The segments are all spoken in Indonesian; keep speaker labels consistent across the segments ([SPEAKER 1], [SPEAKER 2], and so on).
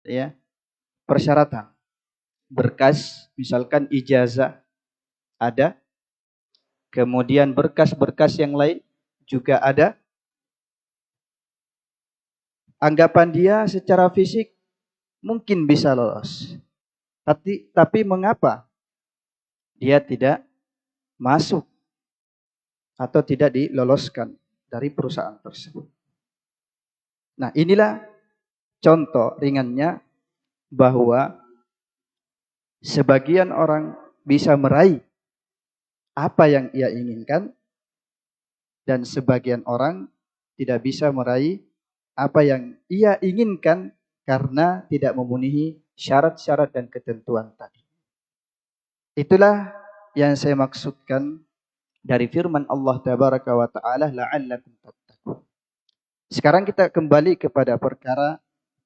[SPEAKER 1] ya, persyaratan. Berkas, misalkan ijazah ada, kemudian berkas-berkas yang lain juga ada. Anggapan dia secara fisik mungkin bisa lolos. Tapi mengapa dia tidak masuk atau tidak diloloskan dari perusahaan tersebut? Nah, inilah contoh ringannya bahwa sebagian orang bisa meraih apa yang ia inginkan dan sebagian orang tidak bisa meraih apa yang ia inginkan karena tidak memenuhi syarat-syarat dan ketentuan tadi. Itulah yang saya maksudkan dari firman Allah Tabaraka wa Ta'ala, la'allakum tattaqun. Sekarang kita kembali kepada perkara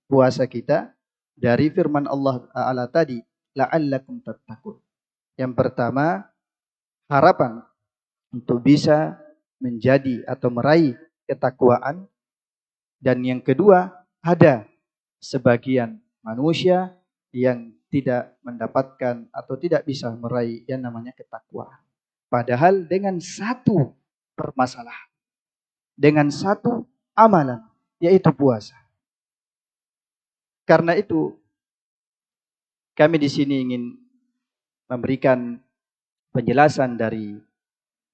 [SPEAKER 1] puasa kita dari firman Allah Ta'ala tadi, la'allakum tattaqun. Yang pertama, harapan untuk bisa menjadi atau meraih ketakwaan. Dan yang kedua, ada sebagian manusia yang tidak mendapatkan atau tidak bisa meraih yang namanya ketakwaan. Padahal dengan satu permasalahan, dengan satu amalan, yaitu puasa. Karena itu, kami di sini ingin memberikan penjelasan dari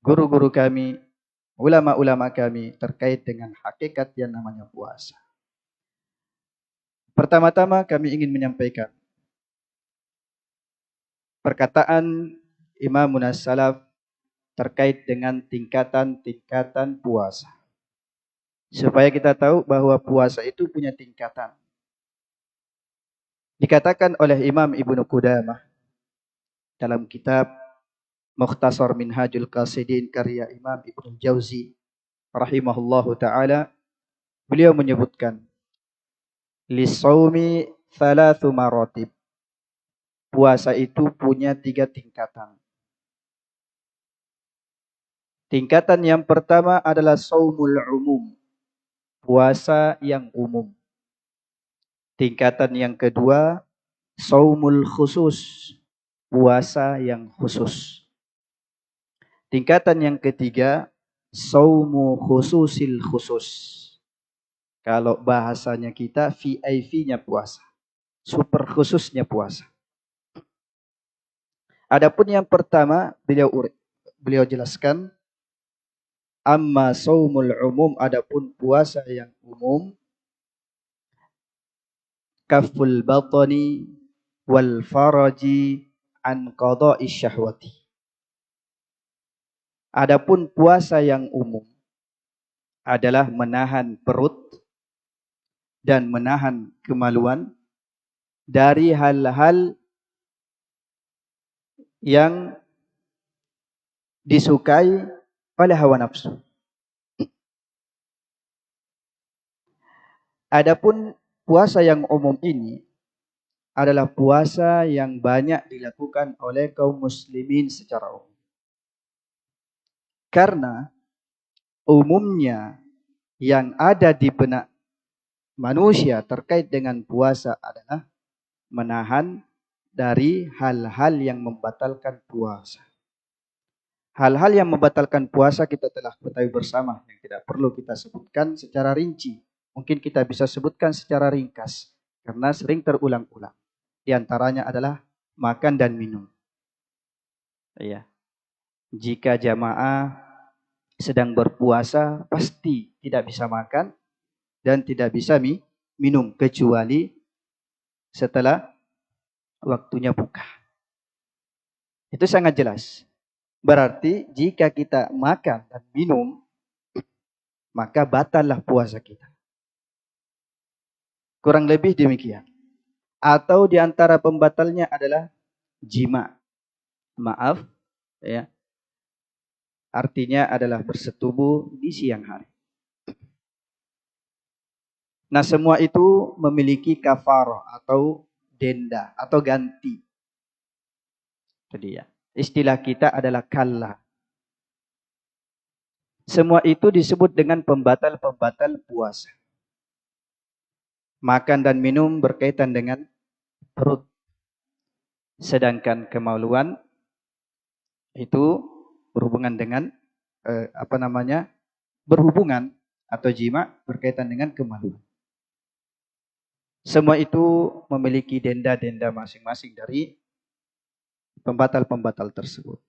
[SPEAKER 1] guru-guru kami, ulama-ulama kami terkait dengan hakikat yang namanya puasa. Pertama-tama kami ingin menyampaikan perkataan Imamun As-Salaf terkait dengan tingkatan-tingkatan puasa. Supaya kita tahu bahwa puasa itu punya tingkatan. Dikatakan oleh Imam Ibnu Qudamah dalam kitab Mukhtasar Minhajul Qasidin karya Imam Ibnu Jauzi rahimahullahu ta'ala, beliau menyebutkan lisawmi thalathu maratib. Puasa itu punya 3 tingkatan. Tingkatan yang pertama adalah saumul umum, puasa yang umum. Tingkatan yang kedua, saumul khusus, puasa yang khusus. Tingkatan yang ketiga, saumu khususil khusus. Kalau bahasanya kita, VIP-nya puasa, super khususnya puasa. Adapun yang pertama, beliau jelaskan, amma saumul umum, adapun puasa yang umum, kaful batani wal faraji an qada'i syahwati. Adapun puasa yang umum adalah menahan perut dan menahan kemaluan dari hal-hal yang disukai oleh hawa nafsu. Adapun puasa yang umum ini adalah puasa yang banyak dilakukan oleh kaum muslimin secara umum. Karena umumnya yang ada di benak manusia terkait dengan puasa adalah menahan dari hal-hal yang membatalkan puasa. Hal-hal yang membatalkan puasa kita telah ketahui bersama, yang tidak perlu kita sebutkan secara rinci. Mungkin kita bisa sebutkan secara ringkas, karena sering terulang-ulang. Di antaranya adalah makan dan minum. Ya. Jika jamaah sedang berpuasa, pasti tidak bisa makan dan tidak bisa minum, kecuali setelah waktunya buka. Itu sangat jelas. Berarti jika kita makan dan minum, maka batallah puasa kita. Kurang lebih demikian. Atau di antara pembatalnya adalah jima. Maaf, ya. Artinya adalah bersetubuh di siang hari. Nah, semua itu memiliki kafarah atau denda atau ganti. Jadi ya, istilah kita adalah kalla. Semua itu disebut dengan pembatal-pembatal puasa. Makan dan minum berkaitan dengan perut. Sedangkan kemaluan itu berhubungan dengan berhubungan atau jima berkaitan dengan kemaluan. Semua itu memiliki denda-denda masing-masing dari pembatal-pembatal tersebut.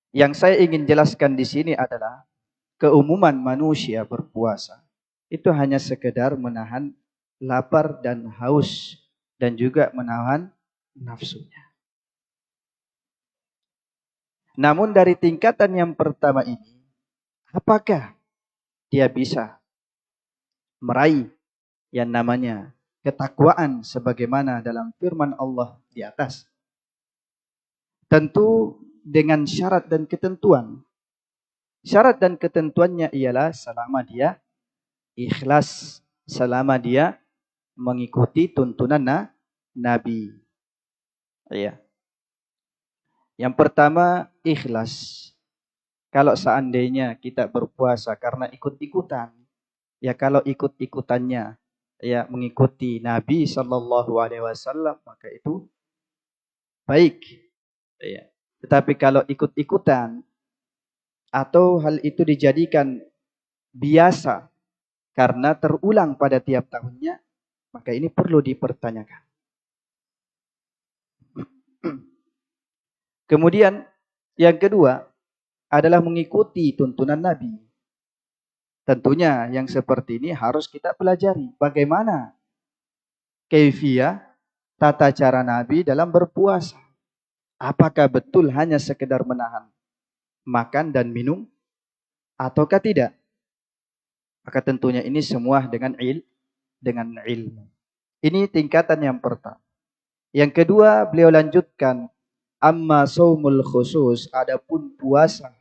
[SPEAKER 1] Yang saya ingin jelaskan di sini adalah keumuman manusia berpuasa itu hanya sekedar menahan lapar dan haus dan juga menahan nafsunya. Namun dari tingkatan yang pertama ini, apakah dia bisa meraih yang namanya ketakwaan sebagaimana dalam firman Allah di atas? Tentu dengan syarat dan ketentuan. Syarat dan ketentuannya ialah selama dia ikhlas, selama dia mengikuti tuntunan Nabi. Ya. Yang pertama, ikhlas. Kalau seandainya kita berpuasa karena ikut-ikutan, ya kalau ikut-ikutannya ya mengikuti Nabi Shallallahu Alaihi Wasallam, maka itu baik. Ya. Tetapi kalau ikut-ikutan atau hal itu dijadikan biasa karena terulang pada tiap tahunnya, maka ini perlu dipertanyakan. Kemudian yang kedua adalah mengikuti tuntunan Nabi. Tentunya yang seperti ini harus kita pelajari. Bagaimana kaifiyah tata cara Nabi dalam berpuasa. Apakah betul hanya sekedar menahan makan dan minum ataukah tidak? Maka tentunya ini semua dengan ilmu. Ini tingkatan yang pertama. Yang kedua, beliau lanjutkan, amma saumul khusus, adapun puasa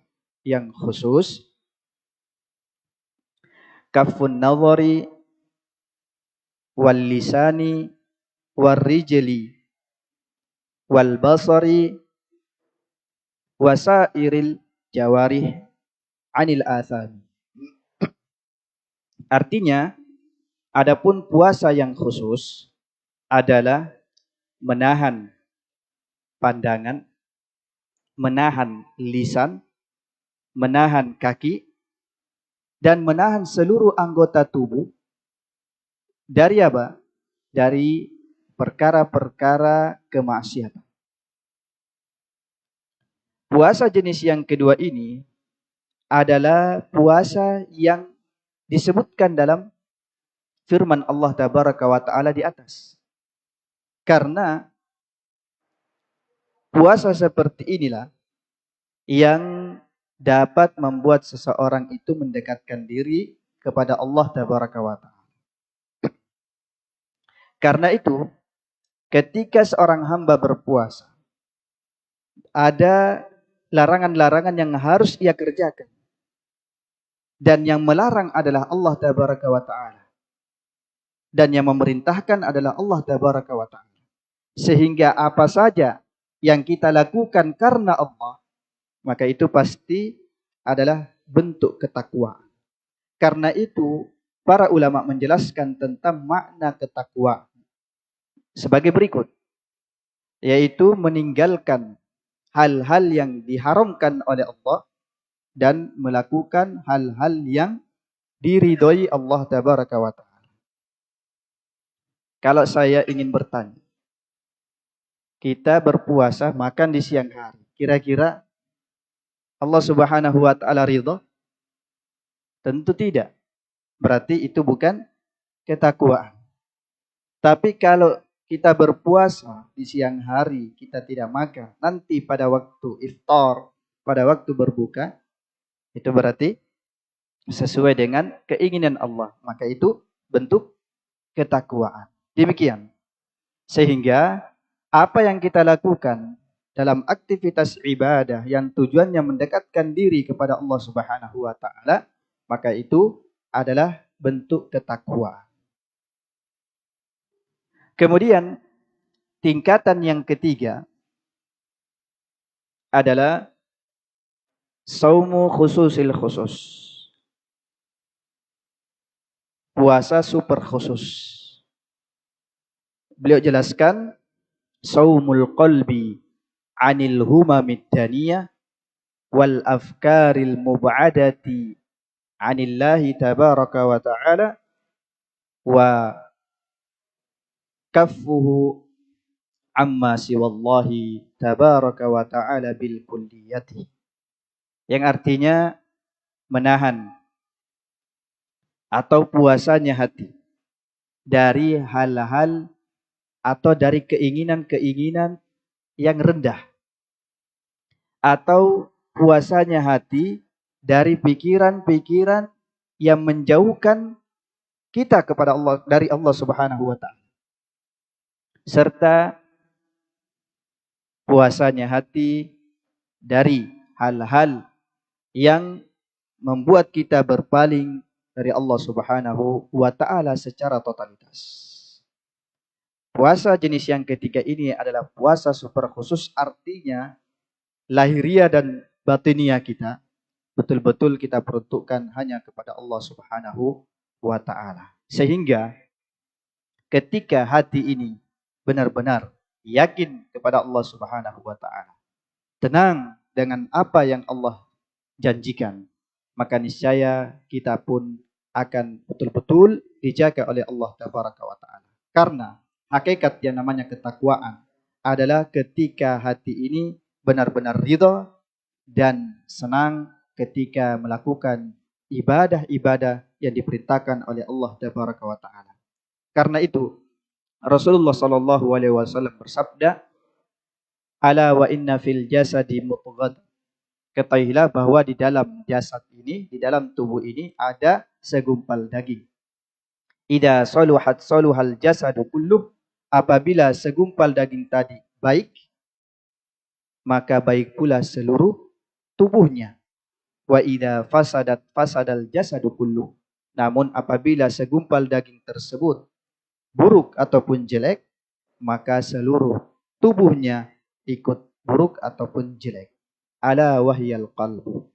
[SPEAKER 1] yang khusus, kafun nazari wal lisani wal rijli wal basari wasairil jawarih anil athami. Artinya, adapun puasa yang khusus adalah menahan pandangan, menahan lisan, menahan kaki, dan menahan seluruh anggota tubuh dari apa? Dari perkara-perkara kemaksiatan. Puasa jenis yang kedua ini adalah puasa yang disebutkan dalam firman Allah Tabaraka wa Ta'ala di atas. Karena puasa seperti inilah yang dapat membuat seseorang itu mendekatkan diri kepada Allah Tabaraka wa Ta'ala. Karena itu, ketika seorang hamba berpuasa, ada larangan-larangan yang harus ia kerjakan. Dan yang melarang adalah Allah Tabaraka wa Ta'ala. Dan yang memerintahkan adalah Allah Tabaraka wa Ta'ala. Sehingga apa saja yang kita lakukan karena Allah, maka itu pasti adalah bentuk ketakwaan. Karena itu, para ulama menjelaskan tentang makna ketakwaan sebagai berikut. Yaitu meninggalkan hal-hal yang diharamkan oleh Allah dan melakukan hal-hal yang diridhoi Allah Tabaraka wa Ta'ala. Kalau saya ingin bertanya, kita berpuasa makan di siang hari, kira-kira Allah Subhanahu wa Ta'ala ridho? Tentu tidak. Berarti itu bukan ketakwaan. Tapi kalau kita berpuasa di siang hari, kita tidak makan, nanti pada waktu iftar, pada waktu berbuka, itu berarti sesuai dengan keinginan Allah. Maka itu bentuk ketakwaan. Demikian. Sehingga apa yang kita lakukan dalam aktivitas ibadah yang tujuannya mendekatkan diri kepada Allah Subhanahu wa Ta'ala, maka itu adalah bentuk ketakwaan. Kemudian tingkatan yang ketiga adalah saumu khususil khusus. puasa super khusus. Beliau jelaskan, saumul qalbi anil humamid daniyah wal afkaril mub'adati anillahi tabaraka wa ta'ala wa kaffuhu amma siwallahi tabaraka wa ta'ala bil kulliyati. Yang artinya menahan atau puasanya hati dari hal-hal atau dari keinginan-keinginan yang rendah, atau puasanya hati dari pikiran-pikiran yang menjauhkan kita kepada Allah, dari Allah Subhanahu wa ta'ala, serta puasanya hati dari hal-hal yang membuat kita berpaling dari Allah Subhanahu wa ta'ala secara totalitas. Puasa jenis yang ketiga ini adalah puasa super khusus, artinya lahiriah dan batiniah kita betul-betul kita peruntukkan hanya kepada Allah Subhanahu wa ta'ala. Sehingga ketika hati ini benar-benar yakin kepada Allah Subhanahu wa ta'ala, tenang dengan apa yang Allah janjikan, maka niscaya kita pun akan betul-betul dijaga oleh Allah Tabaraka wa ta'ala. Karena hakikat yang namanya ketakwaan adalah ketika hati ini benar-benar ridha dan senang ketika melakukan ibadah-ibadah yang diperintahkan oleh Allah Tabaraka wa ta'ala. Karena itu Rasulullah sallallahu alaihi wasallam bersabda, ala wa inna fil jasadi mudghah. Ketahuilah bahwa di dalam jasad ini, di dalam tubuh ini ada segumpal daging. Idza saluhat saluhal jasadu kulluh. Apabila segumpal daging tadi baik, maka baik pula seluruh tubuhnya. Wa idza fasadat fasadal jasadu kulluh. Namun apabila segumpal daging tersebut buruk ataupun jelek, maka seluruh tubuhnya ikut buruk ataupun jelek. Ala wahyal qalbu.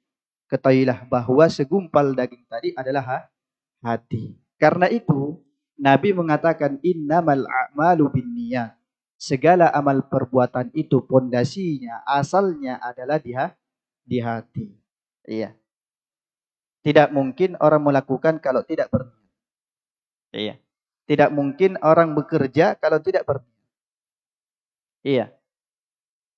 [SPEAKER 1] Ketahuilah bahwa segumpal daging tadi adalah hati. Karena itu Nabi mengatakan innamal a'malu binniyat. Segala amal perbuatan itu pondasinya, asalnya adalah di hati. Iya. Tidak mungkin orang melakukan kalau tidak berniat. Iya. Tidak mungkin orang bekerja kalau tidak berniat. Iya.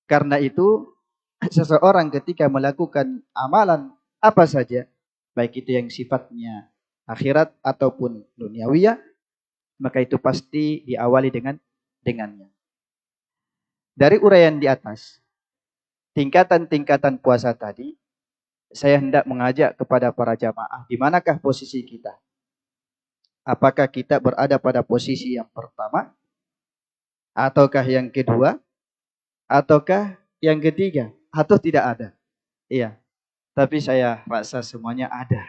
[SPEAKER 1] Karena itu seseorang ketika melakukan amalan apa saja, baik itu yang sifatnya akhirat ataupun duniawiyah, maka itu pasti diawali dengannya. Dari uraian di atas, tingkatan-tingkatan puasa tadi, saya hendak mengajak kepada para jamaah, di manakah posisi kita? Apakah kita berada pada posisi yang pertama, ataukah yang kedua, ataukah yang ketiga, atau tidak ada? Iya. Tapi saya rasa semuanya ada.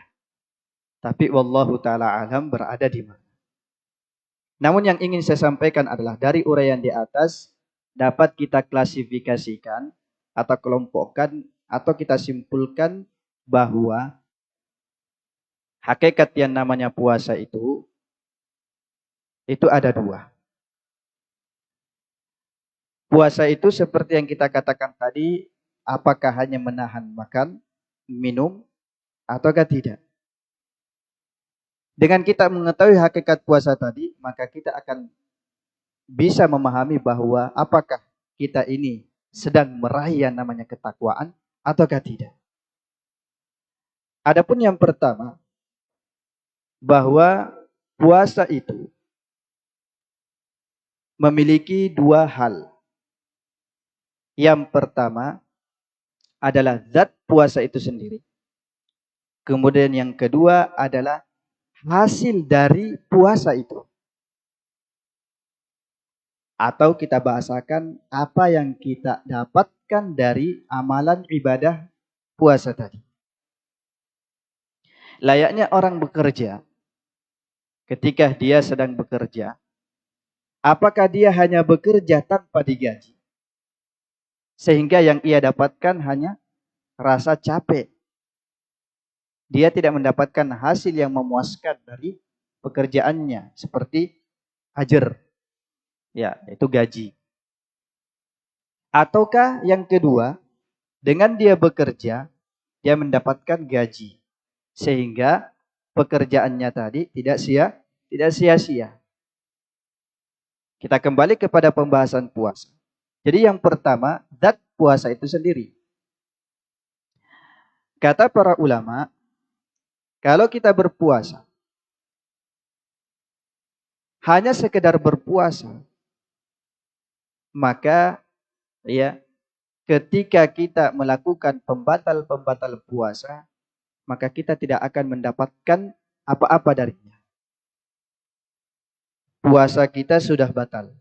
[SPEAKER 1] Tapi wallahu ta'ala alam berada di mana. Namun yang ingin saya sampaikan adalah dari uraian di atas dapat kita klasifikasikan atau kelompokkan atau kita simpulkan bahwa hakikat yang namanya puasa itu ada dua. Puasa itu seperti yang kita katakan tadi, apakah hanya menahan makan, minum, ataukah tidak. Dengan kita mengetahui hakikat puasa tadi, maka kita akan bisa memahami bahwa apakah kita ini sedang meraih yang namanya ketakwaan ataukah tidak. Adapun yang pertama, bahwa puasa itu memiliki dua hal. Yang pertama adalah zat puasa itu sendiri. Kemudian yang kedua adalah hasil dari puasa itu. Atau kita bahasakan apa yang kita dapatkan dari amalan ibadah puasa tadi. Layaknya orang bekerja. Ketika dia sedang bekerja, apakah dia hanya bekerja tanpa digaji? Sehingga yang ia dapatkan hanya rasa capek. Dia tidak mendapatkan hasil yang memuaskan dari pekerjaannya seperti ajar, ya, itu gaji. Ataukah yang kedua, dengan dia bekerja, dia mendapatkan gaji, sehingga pekerjaannya tadi tidak sia-sia. Kita kembali kepada pembahasan puasa. Jadi yang pertama, zat puasa itu sendiri. Kata para ulama, kalau kita berpuasa, hanya sekedar berpuasa, maka ya, ketika kita melakukan pembatal-pembatal puasa, maka kita tidak akan mendapatkan apa-apa darinya. Puasa kita sudah batal.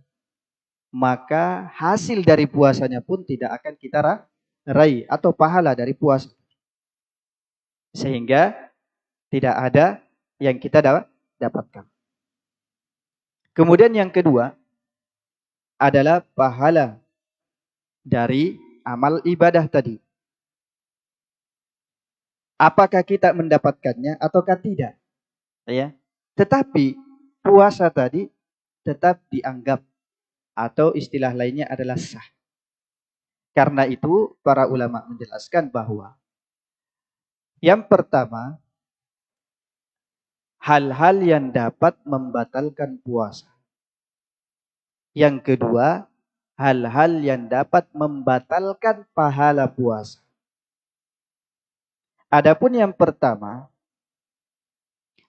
[SPEAKER 1] Maka hasil dari puasanya pun tidak akan kita raih atau pahala dari puasa. Sehingga tidak ada yang kita dapatkan. Kemudian yang kedua adalah pahala dari amal ibadah tadi. Apakah kita mendapatkannya ataukah tidak? Ya. Tetapi puasa tadi tetap dianggap atau istilah lainnya adalah sah. Karena itu para ulama menjelaskan bahwa yang pertama, hal-hal yang dapat membatalkan puasa. Yang kedua, hal-hal yang dapat membatalkan pahala puasa. Adapun yang pertama,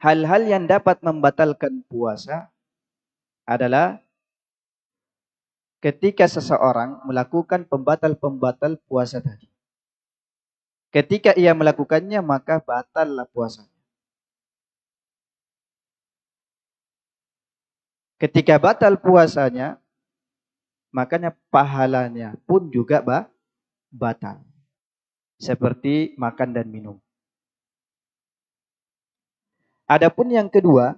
[SPEAKER 1] hal-hal yang dapat membatalkan puasa adalah ketika seseorang melakukan pembatal-pembatal puasa tadi. Ketika ia melakukannya, maka batallah puasanya. Ketika batal puasanya, makanya pahalanya pun juga batal. Seperti makan dan minum. Adapun yang kedua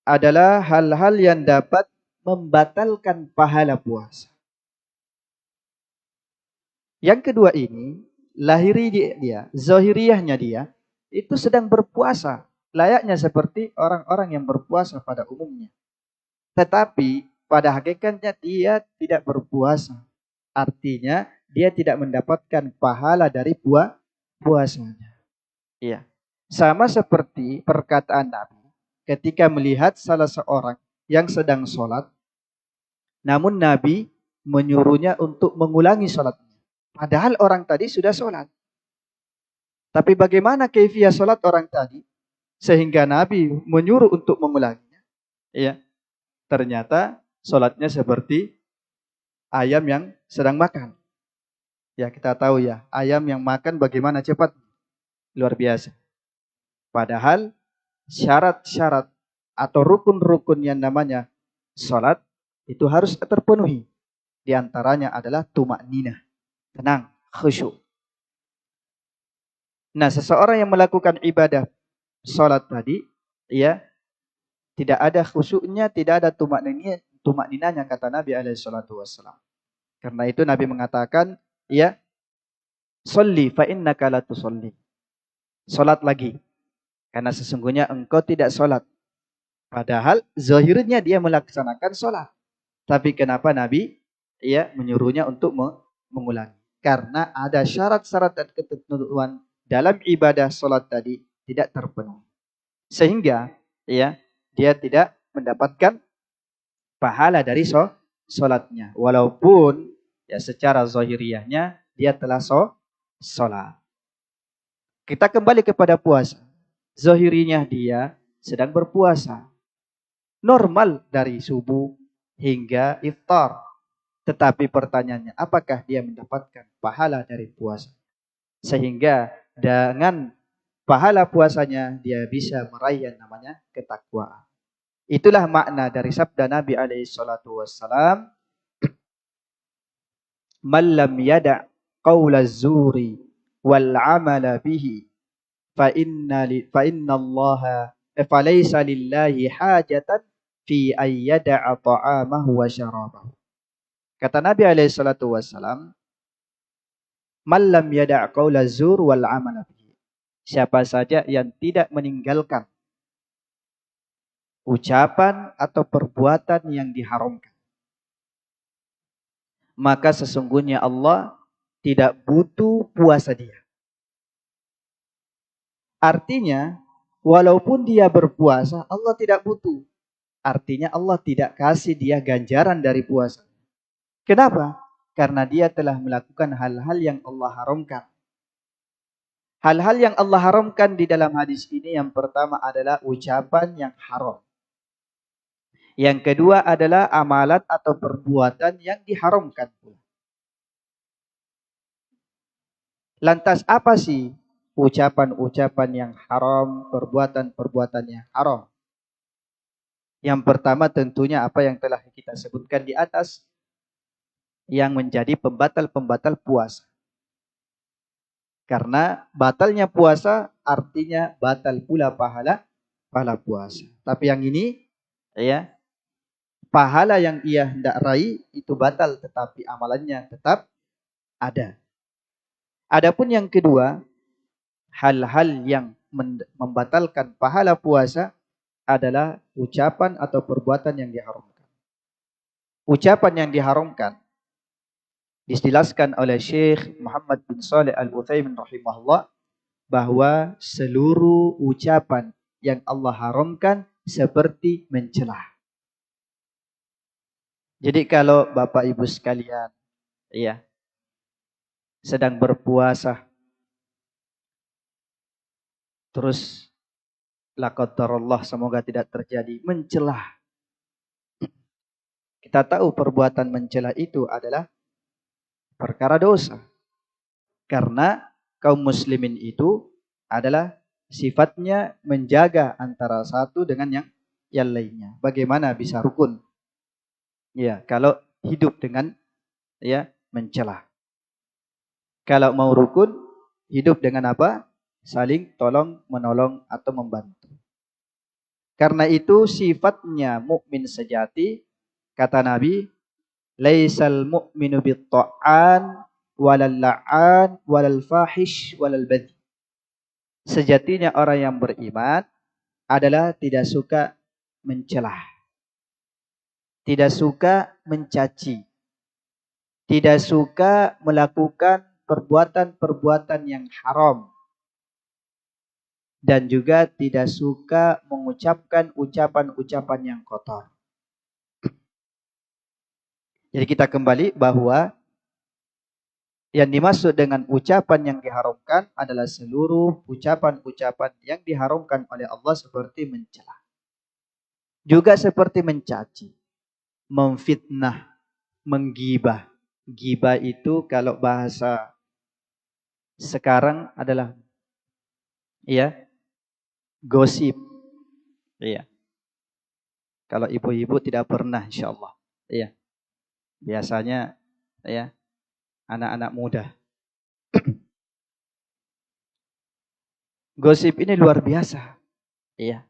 [SPEAKER 1] adalah hal-hal yang dapat membatalkan pahala puasa. Yang kedua ini, lahiri dia, zahiriyahnya dia, itu sedang berpuasa. Layaknya seperti orang-orang yang berpuasa pada umumnya. Tetapi pada hakikatnya dia tidak berpuasa. Artinya dia tidak mendapatkan pahala dari puasanya. Iya. Sama seperti perkataan Nabi ketika melihat salah seorang yang sedang sholat, namun Nabi menyuruhnya untuk mengulangi sholatnya. Padahal orang tadi sudah sholat. Tapi bagaimana kaifiyah sholat orang tadi? Sehingga Nabi menyuruh untuk mengulanginya. Ya, ternyata sholatnya seperti ayam yang sedang makan. Ya, kita tahu ya, ayam yang makan bagaimana cepat. Luar biasa. Padahal syarat-syarat atau rukun-rukun yang namanya sholat itu harus terpenuhi. Di antaranya adalah tumakninah. Tenang, khusyuk. Nah, seseorang yang melakukan ibadah sholat tadi, ya, tidak ada khusyuknya, tidak ada tumakninahnya, kata Nabi SAW. Karena itu Nabi mengatakan, ya, sholli fa innaka la tusolli. Sholat lagi, karena sesungguhnya engkau tidak sholat. Padahal zahirnya dia melaksanakan sholat. Tapi kenapa Nabi menyuruhnya untuk mengulangi? Karena ada syarat-syarat dan ketentuan dalam ibadah sholat tadi tidak terpenuhi. Sehingga dia tidak mendapatkan pahala dari sholatnya. Walaupun secara zahiriyahnya dia telah sholat. Kita kembali kepada puasa. Zahirinya dia sedang berpuasa. Normal dari subuh hingga iftar. Tetapi pertanyaannya, apakah dia mendapatkan pahala dari puasa? Sehingga dengan pahala puasanya dia bisa meraih yang namanya ketakwaan. Itulah makna dari sabda Nabi SAW. Man lam yada' qawla zuri wal amala bihi fa inna allaha falaysa lillahi hajatan fi ayyada'a ta'amahu wa syarabahu. Kata Nabi SAW, man lam yada' qawla zur wal amala bihi. Siapa saja yang tidak meninggalkan ucapan atau perbuatan yang diharamkan, maka sesungguhnya Allah tidak butuh puasa dia. Artinya, walaupun dia berpuasa, Allah tidak butuh. Artinya Allah tidak kasih dia ganjaran dari puasa. Kenapa? Karena dia telah melakukan hal-hal yang Allah haramkan. Hal-hal yang Allah haramkan di dalam hadis ini, yang pertama adalah ucapan yang haram. Yang kedua adalah amalan atau perbuatan yang diharamkan. Lantas apa sih ucapan-ucapan yang haram, perbuatan-perbuatan yang haram? Yang pertama tentunya apa yang telah kita sebutkan di atas, yang menjadi pembatal-pembatal puasa. Karena batalnya puasa artinya batal pula pahala puasa. Tapi yang ini, ya, pahala yang ia hendak raih itu batal, tetapi amalannya tetap ada. Adapun yang kedua, hal-hal yang membatalkan pahala puasa adalah ucapan atau perbuatan yang diharamkan. Ucapan yang diharamkan dijelaskan oleh Syekh Muhammad bin Shalih Al-Utsaimin rahimahullah bahwa seluruh ucapan yang Allah haramkan seperti mencela. Jadi kalau Bapak Ibu sekalian, ya, sedang berpuasa, terus la qadarullah, semoga tidak terjadi, mencela. Kita tahu perbuatan mencela itu adalah perkara dosa. Karena kaum muslimin itu adalah sifatnya menjaga antara satu dengan yang lainnya. Bagaimana bisa rukun? Ya, kalau hidup dengan, ya, mencela. Kalau mau rukun, hidup dengan apa? Saling tolong menolong atau membantu. Karena itu sifatnya mukmin sejati, kata Nabi, laisal mu'minu bit-ta'an walal la'an walal fahish walal badhi. Sejatinya orang yang beriman adalah tidak suka mencela, tidak suka mencaci, tidak suka melakukan perbuatan-perbuatan yang haram, dan juga tidak suka mengucapkan ucapan-ucapan yang kotor. Jadi kita kembali bahwa yang dimaksud dengan ucapan yang diharamkan adalah seluruh ucapan-ucapan yang diharamkan oleh Allah, seperti mencela, juga seperti mencaci, memfitnah, menggibah. Gibah itu kalau bahasa sekarang adalah, ya, gosip. Iya. Kalau ibu-ibu tidak pernah, insyaallah. Iya. Biasanya, ya, anak-anak muda. Gosip ini luar biasa. Iya.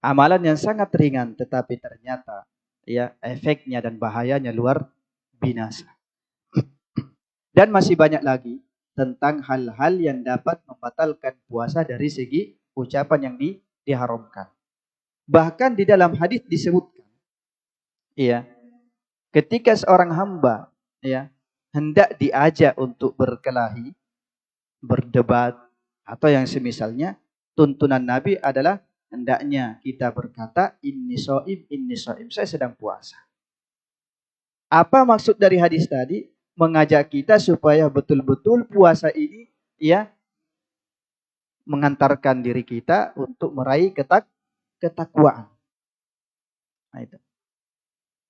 [SPEAKER 1] Amalan yang sangat ringan, tetapi ternyata, ya, efeknya dan bahayanya luar binasa. Dan masih banyak lagi tentang hal-hal yang dapat membatalkan puasa dari segi ucapan yang diharamkan. Bahkan di dalam hadis disebutkan, ya, ketika seorang hamba, ya, hendak diajak untuk berkelahi, berdebat, atau yang semisalnya, tuntunan Nabi adalah hendaknya kita berkata, inni shaim, saya sedang puasa. Apa maksud dari hadis tadi? Mengajak kita supaya betul-betul puasa ini, ya, mengantarkan diri kita untuk meraih ketakwaan. Nah, itu.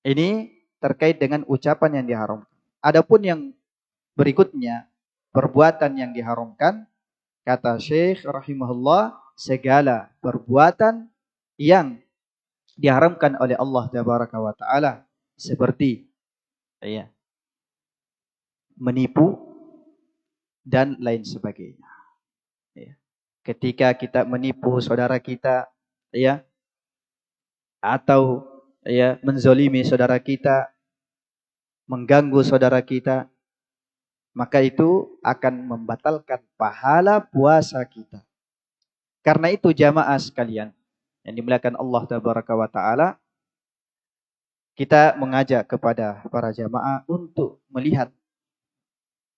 [SPEAKER 1] Ini terkait dengan ucapan yang diharamkan. Adapun yang berikutnya, perbuatan yang diharamkan, kata Syekh rahimahullah, segala perbuatan yang diharamkan oleh Allah tabaraka wa taala, seperti, ya, menipu dan lain sebagainya. Ya. Ketika kita menipu saudara kita, ya, atau, ya, menzolimi saudara kita, mengganggu saudara kita, maka itu akan membatalkan pahala puasa kita. Karena itu jamaah sekalian yang dimuliakan Allah Tabaraka wa Ta'ala, kita mengajak kepada para jamaah untuk melihat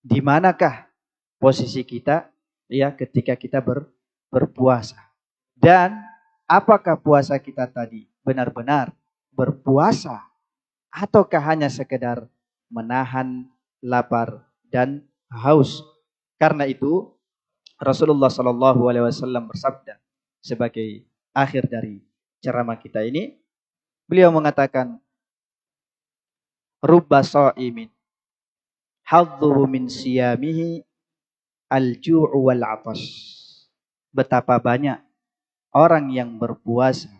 [SPEAKER 1] di manakah posisi kita ya ketika kita berpuasa. Dan apakah puasa kita tadi benar-benar berpuasa ataukah hanya sekedar menahan lapar dan haus. Karena itu Rasulullah Shallallahu Alaihi Wasallam bersabda sebagai akhir dari ceramah kita ini, beliau mengatakan, "Rubba sha'imin hadzuhu min siyamihi al-ju'u wal 'atash." Betapa banyak orang yang berpuasa,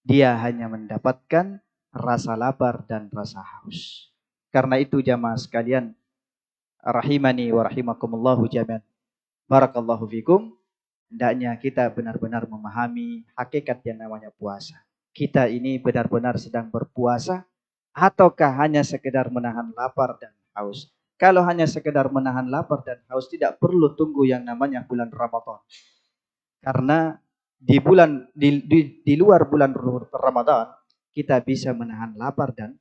[SPEAKER 1] dia hanya mendapatkan rasa lapar dan rasa haus. Karena itu jamaah sekalian, rahimani wa rahimakumullahu jami'an, barakallahu fikum, hendaknya kita benar-benar memahami hakikat yang namanya puasa. Kita ini benar-benar sedang berpuasa ataukah hanya sekedar menahan lapar dan haus? Kalau hanya sekedar menahan lapar dan haus, tidak perlu tunggu yang namanya bulan Ramadan. Karena di luar bulan Ramadan kita bisa menahan lapar dan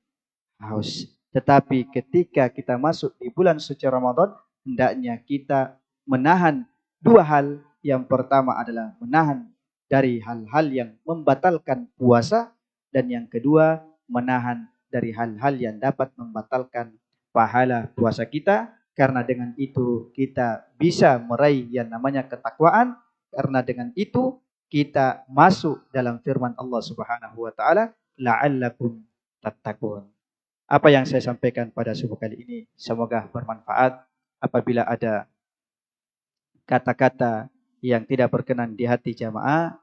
[SPEAKER 1] haus. Tetapi ketika kita masuk di bulan suci Ramadan, hendaknya kita menahan dua hal. Yang pertama adalah menahan dari hal-hal yang membatalkan puasa, dan yang kedua menahan dari hal-hal yang dapat membatalkan pahala puasa kita. Karena dengan itu kita bisa meraih yang namanya ketakwaan. Karena dengan itu kita masuk dalam firman Allah Subhanahu wa Ta'ala, la'allakum tattaqun. Apa yang saya sampaikan pada subuh kali ini semoga bermanfaat. Apabila ada kata-kata yang tidak berkenan di hati jamaah,